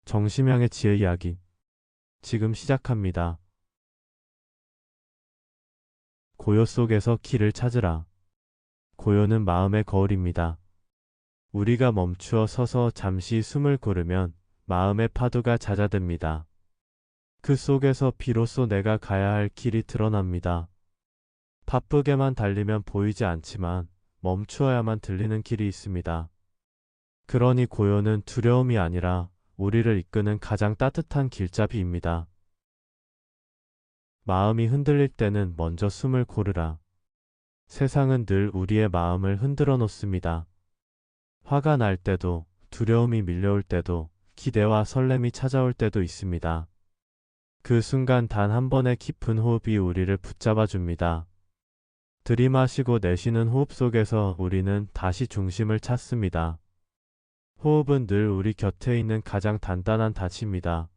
정심양의 지혜 이야기 지금 시작합니다. 고요 속에서 길을 찾으라. 고요는 마음의 거울입니다. 우리가 멈추어 서서 잠시 숨을 고르면 마음의 파도가 잦아듭니다. 그 속에서 비로소 내가 가야 할 길이 드러납니다. 바쁘게만 달리면 보이지 않지만 멈추어야만 들리는 길이 있습니다. 그러니 고요는 두려움이 아니라 우리를 이끄는 가장 따뜻한 길잡이입니다. 마음이 흔들릴 때는 먼저 숨을 고르라. 세상은 늘 우리의 마음을 흔들어 놓습니다. 화가 날 때도, 두려움이 밀려올 때도, 기대와 설렘이 찾아올 때도 있습니다. 그 순간 단 한 번의 깊은 호흡이 우리를 붙잡아 줍니다. 들이마시고 내쉬는 호흡 속에서 우리는 다시 중심을 찾습니다. 호흡은 늘 우리 곁에 있는 가장 단단한 닻입니다.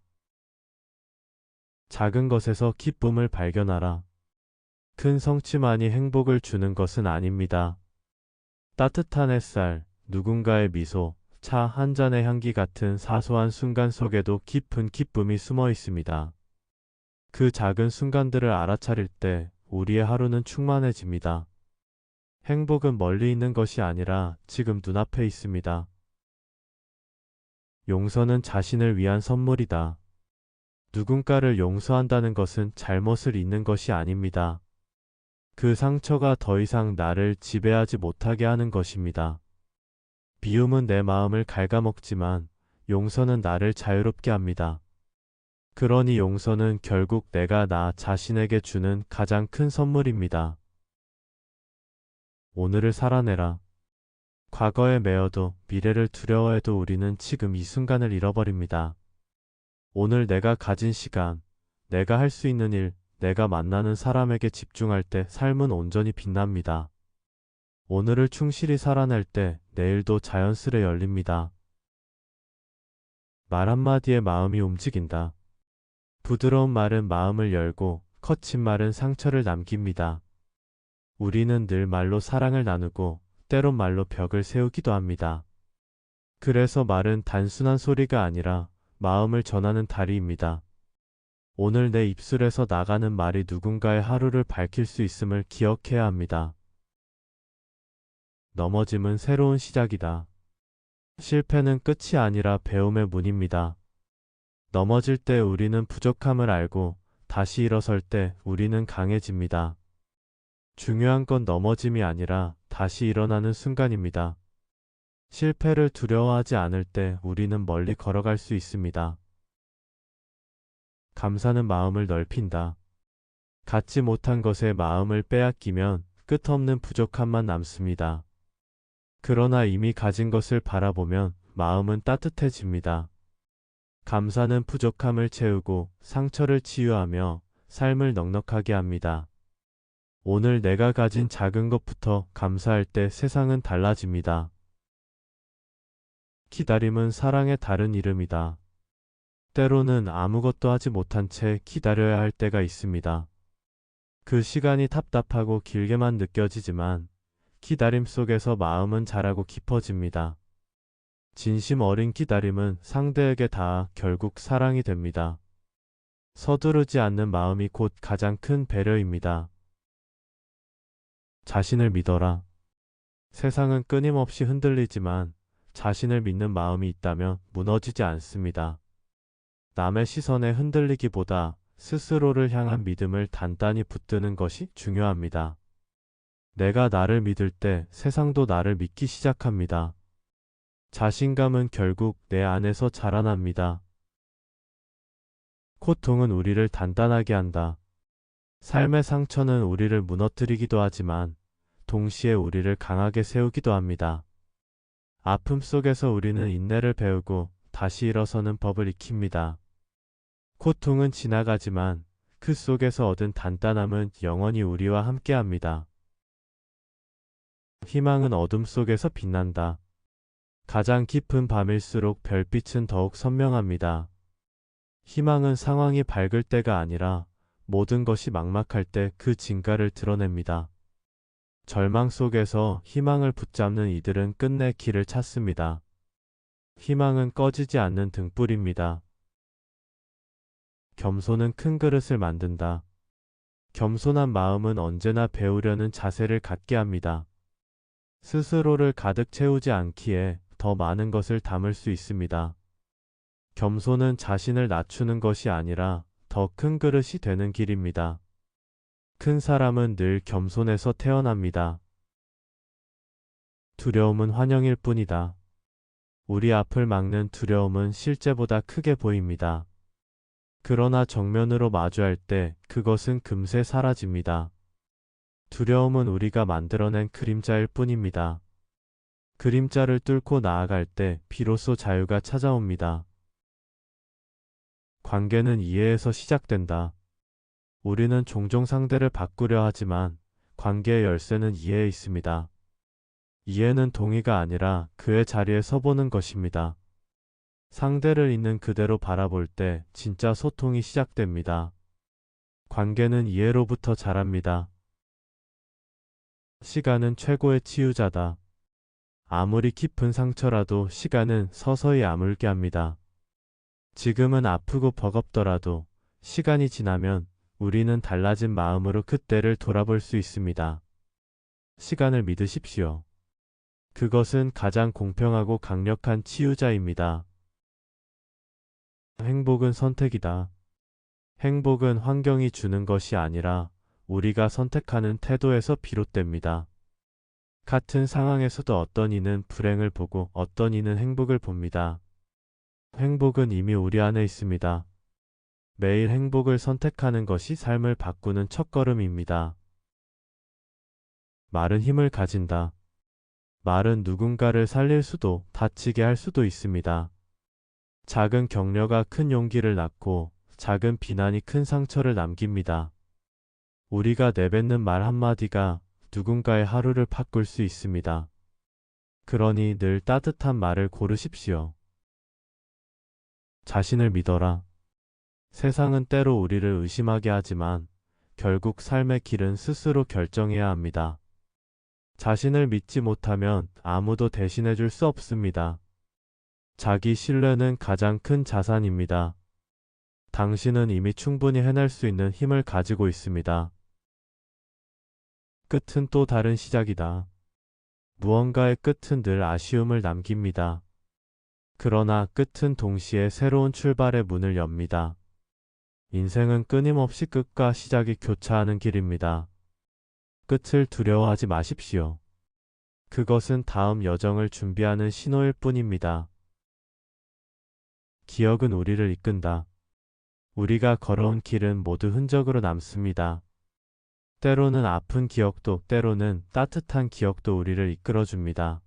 작은 것에서 기쁨을 발견하라. 큰 성취만이 행복을 주는 것은 아닙니다. 따뜻한 햇살, 누군가의 미소, 차 한 잔의 향기 같은 사소한 순간 속에도 깊은 기쁨이 숨어 있습니다. 그 작은 순간들을 알아차릴 때 우리의 하루는 충만해집니다. 행복은 멀리 있는 것이 아니라 지금 눈앞에 있습니다. 용서는 자신을 위한 선물이다. 누군가를 용서한다는 것은 잘못을 잊는 것이 아닙니다. 그 상처가 더 이상 나를 지배하지 못하게 하는 것입니다. 비움은 내 마음을 갉아먹지만 용서는 나를 자유롭게 합니다. 그러니 용서는 결국 내가 나 자신에게 주는 가장 큰 선물입니다. 오늘을 살아내라. 과거에 매여도 미래를 두려워해도 우리는 지금 이 순간을 잃어버립니다. 오늘 내가 가진 시간, 내가 할 수 있는 일, 내가 만나는 사람에게 집중할 때 삶은 온전히 빛납니다. 오늘을 충실히 살아낼 때 내일도 자연스레 열립니다. 말 한마디에 마음이 움직인다. 부드러운 말은 마음을 열고 거친 말은 상처를 남깁니다. 우리는 늘 말로 사랑을 나누고 때론 말로 벽을 세우기도 합니다. 그래서 말은 단순한 소리가 아니라 마음을 전하는 다리입니다. 오늘 내 입술에서 나가는 말이 누군가의 하루를 밝힐 수 있음을 기억해야 합니다. 넘어짐은 새로운 시작이다. 실패는 끝이 아니라 배움의 문입니다. 넘어질 때 우리는 부족함을 알고 다시 일어설 때 우리는 강해집니다. 중요한 건 넘어짐이 아니라 다시 일어나는 순간입니다. 실패를 두려워하지 않을 때 우리는 멀리 걸어갈 수 있습니다. 감사는 마음을 넓힌다. 갖지 못한 것에 마음을 빼앗기면 끝없는 부족함만 남습니다. 그러나 이미 가진 것을 바라보면 마음은 따뜻해집니다. 감사는 부족함을 채우고 상처를 치유하며 삶을 넉넉하게 합니다. 오늘 내가 가진 작은 것부터 감사할 때 세상은 달라집니다. 기다림은 사랑의 다른 이름이다. 때로는 아무것도 하지 못한 채 기다려야 할 때가 있습니다. 그 시간이 답답하고 길게만 느껴지지만 기다림 속에서 마음은 자라고 깊어집니다. 진심 어린 기다림은 상대에게 닿아 결국 사랑이 됩니다. 서두르지 않는 마음이 곧 가장 큰 배려입니다. 자신을 믿어라. 세상은 끊임없이 흔들리지만 자신을 믿는 마음이 있다면 무너지지 않습니다. 남의 시선에 흔들리기보다 스스로를 향한 믿음을 단단히 붙드는 것이 중요합니다. 내가 나를 믿을 때 세상도 나를 믿기 시작합니다. 자신감은 결국 내 안에서 자라납니다. 고통은 우리를 단단하게 한다. 삶의 상처는 우리를 무너뜨리기도 하지만 동시에 우리를 강하게 세우기도 합니다. 아픔 속에서 우리는 인내를 배우고 다시 일어서는 법을 익힙니다. 고통은 지나가지만 그 속에서 얻은 단단함은 영원히 우리와 함께합니다. 희망은 어둠 속에서 빛난다. 가장 깊은 밤일수록 별빛은 더욱 선명합니다. 희망은 상황이 밝을 때가 아니라 모든 것이 막막할 때 그 진가를 드러냅니다. 절망 속에서 희망을 붙잡는 이들은 끝내 길을 찾습니다. 희망은 꺼지지 않는 등불입니다. 겸손은 큰 그릇을 만든다. 겸손한 마음은 언제나 배우려는 자세를 갖게 합니다. 스스로를 가득 채우지 않기에 더 많은 것을 담을 수 있습니다. 겸손은 자신을 낮추는 것이 아니라 더 큰 그릇이 되는 길입니다. 큰 사람은 늘 겸손해서 태어납니다. 두려움은 환영일 뿐이다. 우리 앞을 막는 두려움은 실제보다 크게 보입니다. 그러나 정면으로 마주할 때 그것은 금세 사라집니다. 두려움은 우리가 만들어낸 그림자일 뿐입니다. 그림자를 뚫고 나아갈 때 비로소 자유가 찾아옵니다. 관계는 이해에서 시작된다. 우리는 종종 상대를 바꾸려 하지만 관계의 열쇠는 이해에 있습니다. 이해는 동의가 아니라 그의 자리에 서보는 것입니다. 상대를 있는 그대로 바라볼 때 진짜 소통이 시작됩니다. 관계는 이해로부터 자랍니다. 시간은 최고의 치유자다. 아무리 깊은 상처라도 시간은 서서히 아물게 합니다. 지금은 아프고 버겁더라도 시간이 지나면 우리는 달라진 마음으로 그때를 돌아볼 수 있습니다. 시간을 믿으십시오. 그것은 가장 공평하고 강력한 치유자입니다. 행복은 선택이다. 행복은 환경이 주는 것이 아니라 우리가 선택하는 태도에서 비롯됩니다. 같은 상황에서도 어떤 이는 불행을 보고 어떤 이는 행복을 봅니다. 행복은 이미 우리 안에 있습니다. 매일 행복을 선택하는 것이 삶을 바꾸는 첫걸음입니다. 말은 힘을 가진다. 말은 누군가를 살릴 수도 다치게 할 수도 있습니다. 작은 격려가 큰 용기를 낳고 작은 비난이 큰 상처를 남깁니다. 우리가 내뱉는 말 한마디가 누군가의 하루를 바꿀 수 있습니다. 그러니 늘 따뜻한 말을 고르십시오. 자신을 믿어라. 세상은 때로 우리를 의심하게 하지만 결국 삶의 길은 스스로 결정해야 합니다. 자신을 믿지 못하면 아무도 대신해 줄 수 없습니다. 자기 신뢰는 가장 큰 자산입니다. 당신은 이미 충분히 해낼 수 있는 힘을 가지고 있습니다. 끝은 또 다른 시작이다. 무언가의 끝은 늘 아쉬움을 남깁니다. 그러나 끝은 동시에 새로운 출발의 문을 엽니다. 인생은 끊임없이 끝과 시작이 교차하는 길입니다. 끝을 두려워하지 마십시오. 그것은 다음 여정을 준비하는 신호일 뿐입니다. 기억은 우리를 이끈다. 우리가 걸어온 길은 모두 흔적으로 남습니다. 때로는 아픈 기억도 때로는 따뜻한 기억도 우리를 이끌어줍니다.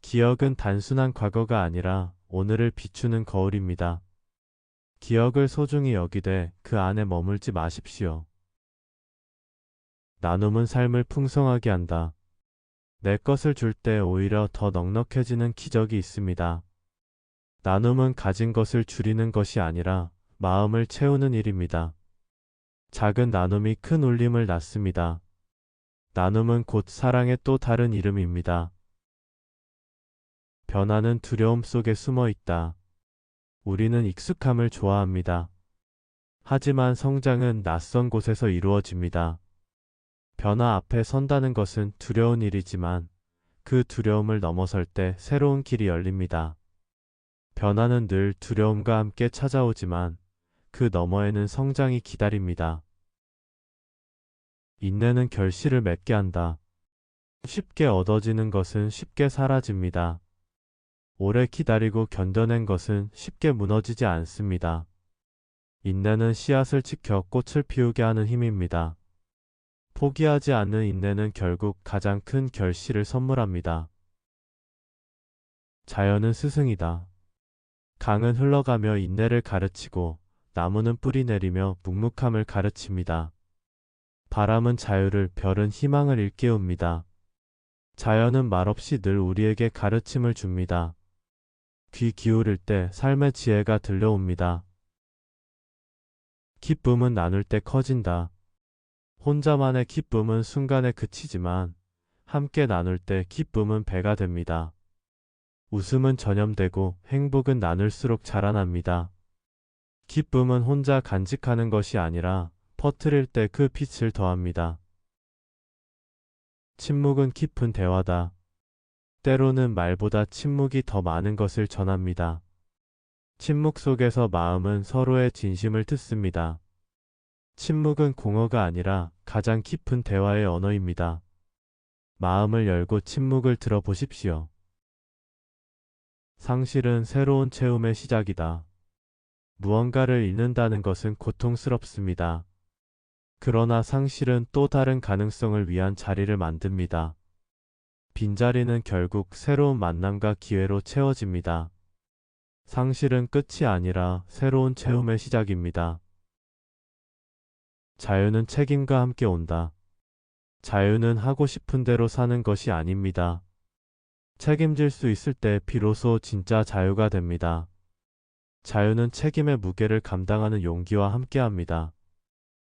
기억은 단순한 과거가 아니라 오늘을 비추는 거울입니다. 기억을 소중히 여기되 그 안에 머물지 마십시오. 나눔은 삶을 풍성하게 한다. 내 것을 줄 때 오히려 더 넉넉해지는 기적이 있습니다. 나눔은 가진 것을 줄이는 것이 아니라 마음을 채우는 일입니다. 작은 나눔이 큰 울림을 낳습니다. 나눔은 곧 사랑의 또 다른 이름입니다. 변화는 두려움 속에 숨어 있다. 우리는 익숙함을 좋아합니다. 하지만 성장은 낯선 곳에서 이루어집니다. 변화 앞에 선다는 것은 두려운 일이지만 그 두려움을 넘어설 때 새로운 길이 열립니다. 변화는 늘 두려움과 함께 찾아오지만 그 너머에는 성장이 기다립니다. 인내는 결실을 맺게 한다. 쉽게 얻어지는 것은 쉽게 사라집니다. 오래 기다리고 견뎌낸 것은 쉽게 무너지지 않습니다. 인내는 씨앗을 지켜 꽃을 피우게 하는 힘입니다. 포기하지 않는 인내는 결국 가장 큰 결실을 선물합니다. 자연은 스승이다. 강은 흘러가며 인내를 가르치고 나무는 뿌리 내리며 묵묵함을 가르칩니다. 바람은 자유를, 별은 희망을 일깨웁니다. 자연은 말없이 늘 우리에게 가르침을 줍니다. 귀 기울일 때 삶의 지혜가 들려옵니다. 기쁨은 나눌 때 커진다. 혼자만의 기쁨은 순간에 그치지만 함께 나눌 때 기쁨은 배가 됩니다. 웃음은 전염되고 행복은 나눌수록 자라납니다. 기쁨은 혼자 간직하는 것이 아니라 퍼뜨릴 때 그 빛을 더합니다. 침묵은 깊은 대화다. 때로는 말보다 침묵이 더 많은 것을 전합니다. 침묵 속에서 마음은 서로의 진심을 듣습니다. 침묵은 공허가 아니라 가장 깊은 대화의 언어입니다. 마음을 열고 침묵을 들어보십시오. 상실은 새로운 체험의 시작이다. 무언가를 잃는다는 것은 고통스럽습니다. 그러나 상실은 또 다른 가능성을 위한 자리를 만듭니다. 빈자리는 결국 새로운 만남과 기회로 채워집니다. 상실은 끝이 아니라 새로운 체험의 시작입니다. 자유는 책임과 함께 온다. 자유는 하고 싶은 대로 사는 것이 아닙니다. 책임질 수 있을 때 비로소 진짜 자유가 됩니다. 자유는 책임의 무게를 감당하는 용기와 함께합니다.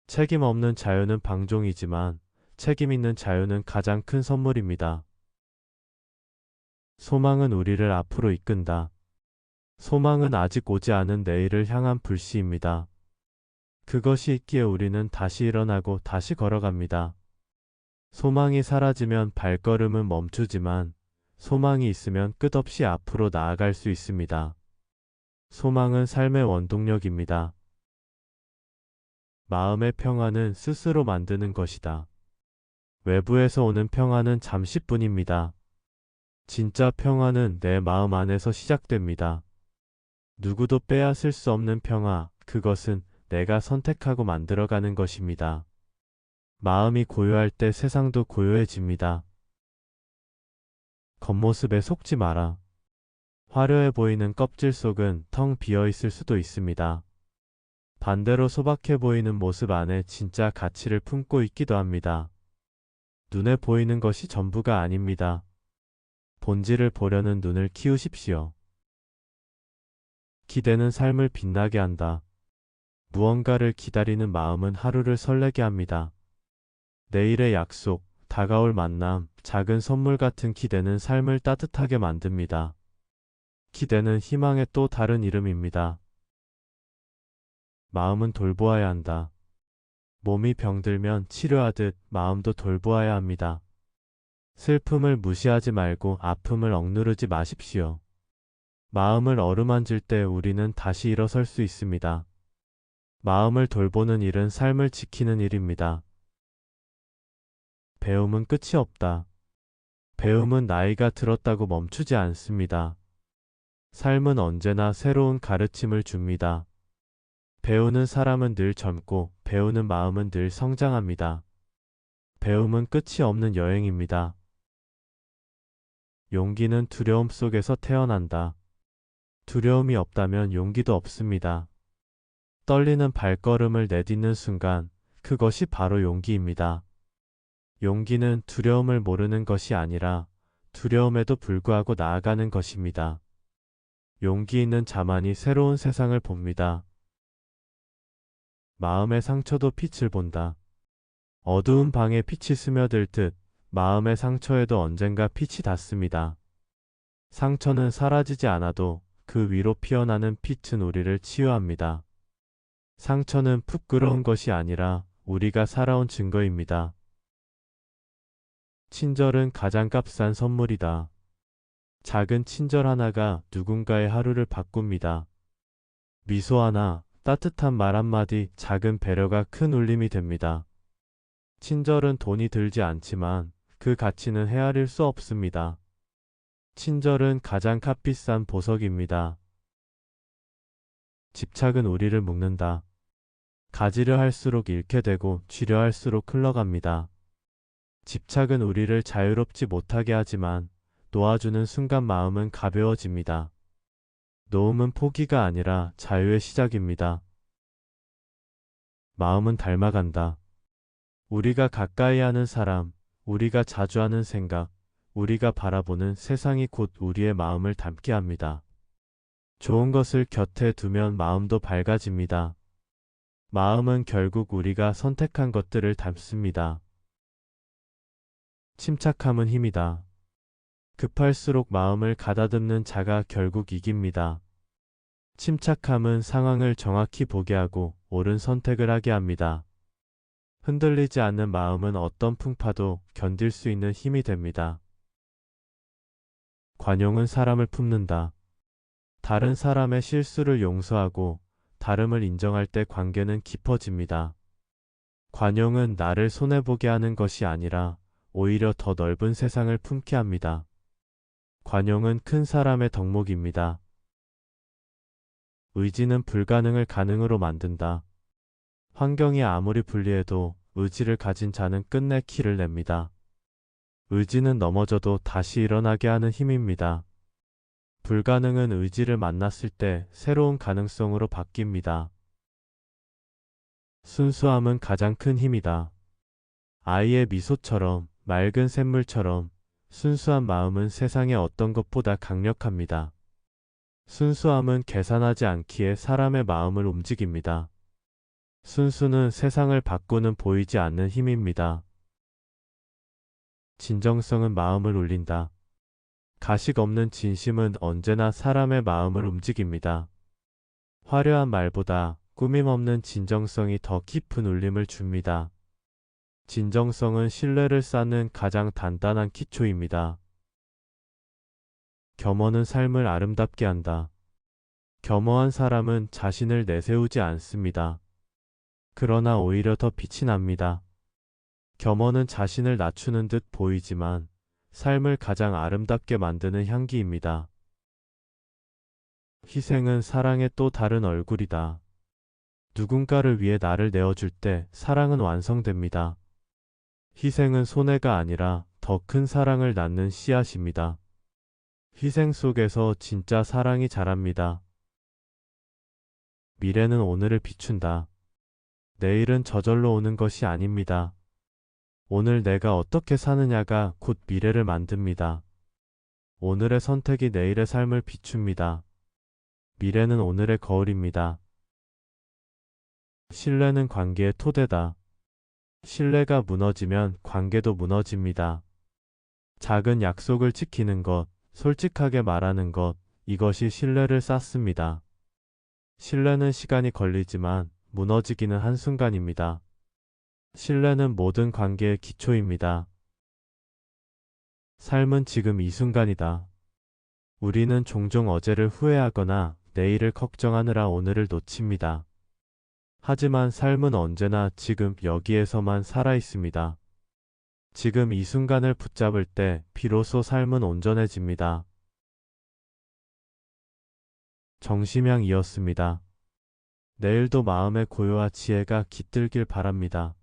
책임 없는 자유는 방종이지만 책임 있는 자유는 가장 큰 선물입니다. 소망은 우리를 앞으로 이끈다. 소망은 아직 오지 않은 내일을 향한 불씨입니다. 그것이 있기에 우리는 다시 일어나고 다시 걸어갑니다. 소망이 사라지면 발걸음은 멈추지만 소망이 있으면 끝없이 앞으로 나아갈 수 있습니다. 소망은 삶의 원동력입니다. 마음의 평안은 스스로 만드는 것이다. 외부에서 오는 평안은 잠시뿐입니다. 진짜 평안은 내 마음 안에서 시작됩니다. 누구도 빼앗을 수 없는 평화, 그것은 내가 선택하고 만들어가는 것입니다. 마음이 고요할 때 세상도 고요해집니다. 겉모습에 속지 마라. 화려해 보이는 껍질 속은 텅 비어 있을 수도 있습니다. 반대로 소박해 보이는 모습 안에 진짜 가치를 품고 있기도 합니다. 눈에 보이는 것이 전부가 아닙니다. 본질을 보려는 눈을 키우십시오. 기대는 삶을 빛나게 한다. 무언가를 기다리는 마음은 하루를 설레게 합니다. 내일의 약속, 다가올 만남, 작은 선물 같은 기대는 삶을 따뜻하게 만듭니다. 기대는 희망의 또 다른 이름입니다. 마음은 돌보아야 한다. 몸이 병들면 치료하듯 마음도 돌보아야 합니다. 슬픔을 무시하지 말고 아픔을 억누르지 마십시오. 마음을 어루만질 때 우리는 다시 일어설 수 있습니다. 마음을 돌보는 일은 삶을 지키는 일입니다. 배움은 끝이 없다. 배움은 나이가 들었다고 멈추지 않습니다. 삶은 언제나 새로운 가르침을 줍니다. 배우는 사람은 늘 젊고 배우는 마음은 늘 성장합니다. 배움은 끝이 없는 여행입니다. 용기는 두려움 속에서 태어난다. 두려움이 없다면 용기도 없습니다. 떨리는 발걸음을 내딛는 순간 그것이 바로 용기입니다. 용기는 두려움을 모르는 것이 아니라 두려움에도 불구하고 나아가는 것입니다. 용기 있는 자만이 새로운 세상을 봅니다. 마음의 상처도 빛을 본다. 어두운 방에 빛이 스며들 듯 마음의 상처에도 언젠가 빛이 닿습니다. 상처는 사라지지 않아도 그 위로 피어나는 빛은 우리를 치유합니다. 상처는 부끄러운 것이 아니라 우리가 살아온 증거입니다. 친절은 가장 값싼 선물이다. 작은 친절 하나가 누군가의 하루를 바꿉니다. 미소 하나, 따뜻한 말 한마디, 작은 배려가 큰 울림이 됩니다. 친절은 돈이 들지 않지만 그 가치는 헤아릴 수 없습니다. 친절은 가장 값비싼 보석입니다. 집착은 우리를 묶는다. 가지려 할수록 잃게 되고 쥐려 할수록 흘러갑니다. 집착은 우리를 자유롭지 못하게 하지만 놓아주는 순간 마음은 가벼워집니다. 놓음은 포기가 아니라 자유의 시작입니다. 마음은 닮아간다. 우리가 가까이 하는 사람, 우리가 자주 하는 생각, 우리가 바라보는 세상이 곧 우리의 마음을 닮게 합니다. 좋은 것을 곁에 두면 마음도 밝아집니다. 마음은 결국 우리가 선택한 것들을 닮습니다. 침착함은 힘이다. 급할수록 마음을 가다듬는 자가 결국 이깁니다. 침착함은 상황을 정확히 보게 하고 옳은 선택을 하게 합니다. 흔들리지 않는 마음은 어떤 풍파도 견딜 수 있는 힘이 됩니다. 관용은 사람을 품는다. 다른 사람의 실수를 용서하고 다름을 인정할 때 관계는 깊어집니다. 관용은 나를 손해보게 하는 것이 아니라 오히려 더 넓은 세상을 품게 합니다. 관용은 큰 사람의 덕목입니다. 의지는 불가능을 가능으로 만든다. 환경이 아무리 불리해도 의지를 가진 자는 끝내 키를 냅니다. 의지는 넘어져도 다시 일어나게 하는 힘입니다. 불가능은 의지를 만났을 때 새로운 가능성으로 바뀝니다. 순수함은 가장 큰 힘이다. 아이의 미소처럼 맑은 샘물처럼 순수한 마음은 세상의 어떤 것보다 강력합니다. 순수함은 계산하지 않기에 사람의 마음을 움직입니다. 순수는 세상을 바꾸는 보이지 않는 힘입니다. 진정성은 마음을 울린다. 가식 없는 진심은 언제나 사람의 마음을 움직입니다. 화려한 말보다 꾸밈 없는 진정성이 더 깊은 울림을 줍니다. 진정성은 신뢰를 쌓는 가장 단단한 기초입니다. 겸허는 삶을 아름답게 한다. 겸허한 사람은 자신을 내세우지 않습니다. 그러나 오히려 더 빛이 납니다. 겸허는 자신을 낮추는 듯 보이지만 삶을 가장 아름답게 만드는 향기입니다. 희생은 사랑의 또 다른 얼굴이다. 누군가를 위해 나를 내어줄 때 사랑은 완성됩니다. 희생은 손해가 아니라 더 큰 사랑을 낳는 씨앗입니다. 희생 속에서 진짜 사랑이 자랍니다. 미래는 오늘을 비춘다. 내일은 저절로 오는 것이 아닙니다. 오늘 내가 어떻게 사느냐가 곧 미래를 만듭니다. 오늘의 선택이 내일의 삶을 비춥니다. 미래는 오늘의 거울입니다. 신뢰는 관계의 토대다. 신뢰가 무너지면 관계도 무너집니다. 작은 약속을 지키는 것, 솔직하게 말하는 것, 이것이 신뢰를 쌓습니다. 신뢰는 시간이 걸리지만 무너지기는 한순간입니다. 신뢰는 모든 관계의 기초입니다. 삶은 지금 이 순간이다. 우리는 종종 어제를 후회하거나 내일을 걱정하느라 오늘을 놓칩니다. 하지만 삶은 언제나 지금 여기에서만 살아 있습니다. 지금 이 순간을 붙잡을 때 비로소 삶은 온전해집니다. 정심향이었습니다. 내일도 마음의 고요와 지혜가 깃들길 바랍니다.